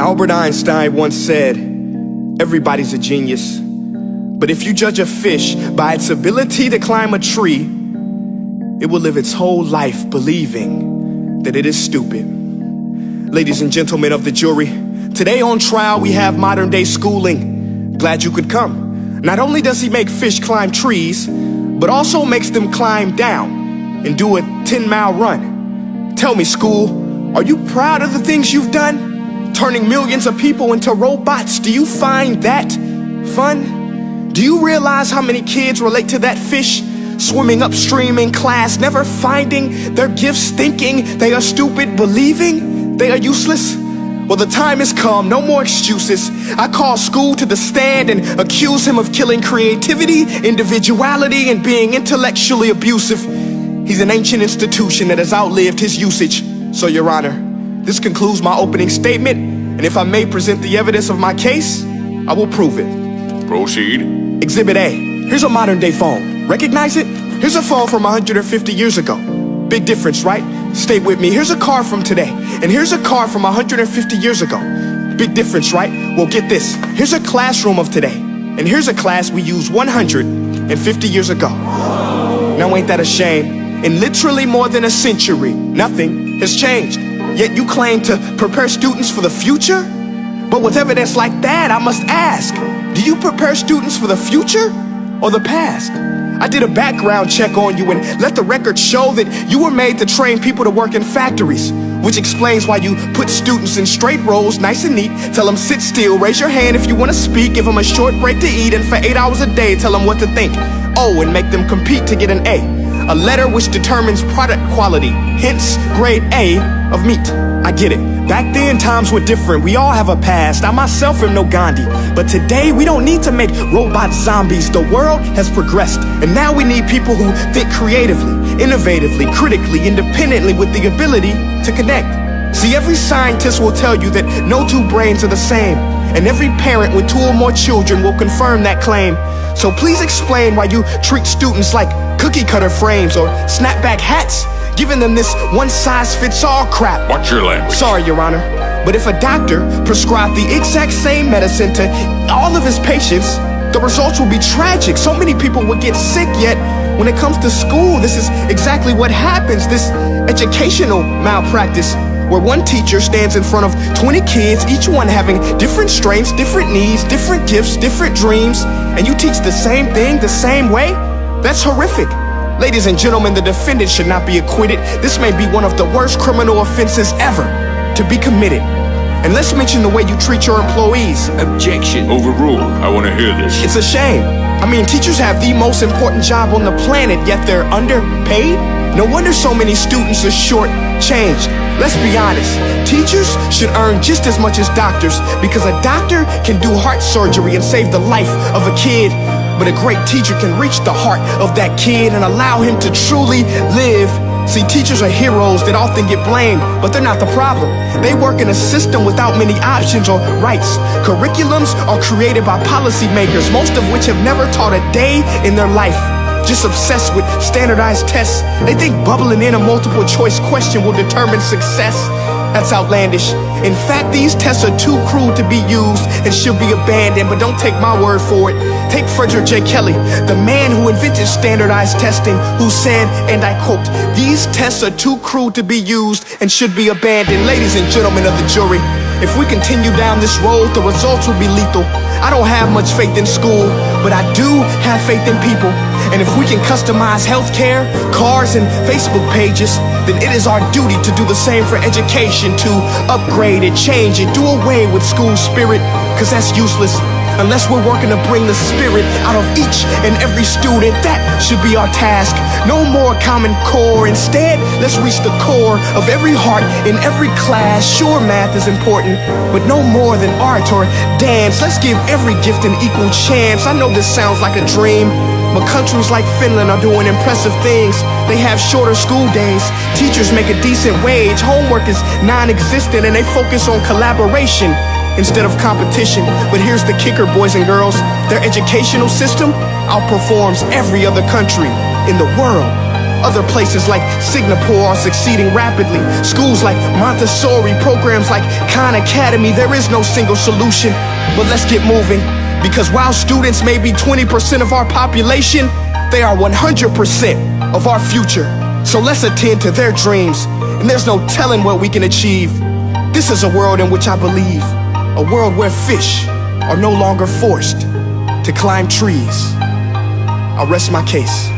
Albert Einstein once said, everybody's a genius, but if you judge a fish by its ability to climb a tree, it will live its whole life believing that it is stupid. Ladies and gentlemen of the jury, today on trial we have modern day schooling. Glad you could come. Not only does he make fish climb trees, but also makes them climb down and do a 10-mile run. Tell me, school, are you proud of the things you've done? Turning millions of people into robots, do you find that fun? Do you realize how many kids relate to that fish? Swimming upstream in class, never finding their gifts, thinking they are stupid, believing they are useless? Well, the time has come, no more excuses. I call school to the stand and accuse him of killing creativity, individuality, and being intellectually abusive. He's an ancient institution that has outlived his usage. So, Your Honor, this concludes my opening statement, and if I may present the evidence of my case, I will prove it. Proceed. Exhibit A. Here's a modern day phone. Recognize it? Here's a phone from 150 years ago. Big difference, right? Stay with me. Here's a car from today, and here's a car from 150 years ago. Big difference, right? Well, get this. Here's a classroom of today, and here's a class we used 150 years ago. Now ain't that a shame? In literally more than a century, nothing has changed. Yet you claim to prepare students for the future? But with evidence like that, I must ask, do you prepare students for the future or the past? I did a background check on you and let the record show that you were made to train people to work in factories, which explains why you put students in straight rows, nice and neat, tell them sit still, raise your hand if you want to speak, give them a short break to eat, and for 8 hours a day, tell them what to think. Oh, and make them compete to get an A letter which determines product quality, hence grade A of meat. I get it. Back then, times were different. We all have a past. I myself am no Gandhi. But today, we don't need to make robot zombies. The world has progressed. And now we need people who think creatively, innovatively, critically, independently, with the ability to connect. See, every scientist will tell you that no two brains are the same. And every parent with 2 or more children will confirm that claim. So please explain why you treat students like cookie cutter frames or snapback hats, giving them this one-size-fits-all crap. Watch your language. Sorry, Your Honor, but if a doctor prescribed the exact same medicine to all of his patients, the results will be tragic. So many people will get sick, yet when it comes to school, this is exactly what happens. This educational malpractice, where one teacher stands in front of 20 kids, each one having different strengths, different needs, different gifts, different dreams, and you teach the same thing the same way? That's horrific. Ladies and gentlemen, the defendant should not be acquitted. This may be one of the worst criminal offenses ever to be committed. And let's mention the way you treat your employees. Objection. Overruled. I want to hear this. It's a shame. I mean, teachers have the most important job on the planet, yet they're underpaid? No wonder so many students are short-changed. Let's be honest, teachers should earn just as much as doctors, because a doctor can do heart surgery and save the life of a kid, but a great teacher can reach the heart of that kid and allow him to truly live. See, teachers are heroes that often get blamed, but they're not the problem. They work in a system without many options or rights. Curriculums are created by policymakers, most of which have never taught a day in their life. Just obsessed with standardized tests. They think bubbling in a multiple choice question will determine success. That's outlandish. In fact, these tests are too crude to be used and should be abandoned, but don't take my word for it. Take Frederick J. Kelly, the man who invented standardized testing, who said, and I quote, "These tests are too crude to be used and should be abandoned." Ladies and gentlemen of the jury, if we continue down this road, the results will be lethal. I don't have much faith in school, but I do have faith in people. And if we can customize healthcare, cars, and Facebook pages, then it is our duty to do the same for education, to upgrade it, change it, do away with school spirit, because that's useless. Unless we're working to bring the spirit out of each and every student, that should be our task. No more Common Core. Instead, let's reach the core of every heart in every class. Sure, math is important, but no more than art or dance. Let's give every gift an equal chance. I know this sounds like a dream, but countries like Finland are doing impressive things. They have shorter school days, teachers make a decent wage, homework is non-existent, and they focus on collaboration instead of competition. But here's the kicker, boys and girls. Their educational system outperforms every other country in the world. Other places like Singapore are succeeding rapidly. Schools like Montessori, programs like Khan Academy, there is no single solution. But let's get moving, because while students may be 20% of our population, they are 100% of our future. So let's attend to their dreams, and there's no telling what we can achieve. This is a world in which I believe, a world where fish are no longer forced to climb trees. I'll rest my case.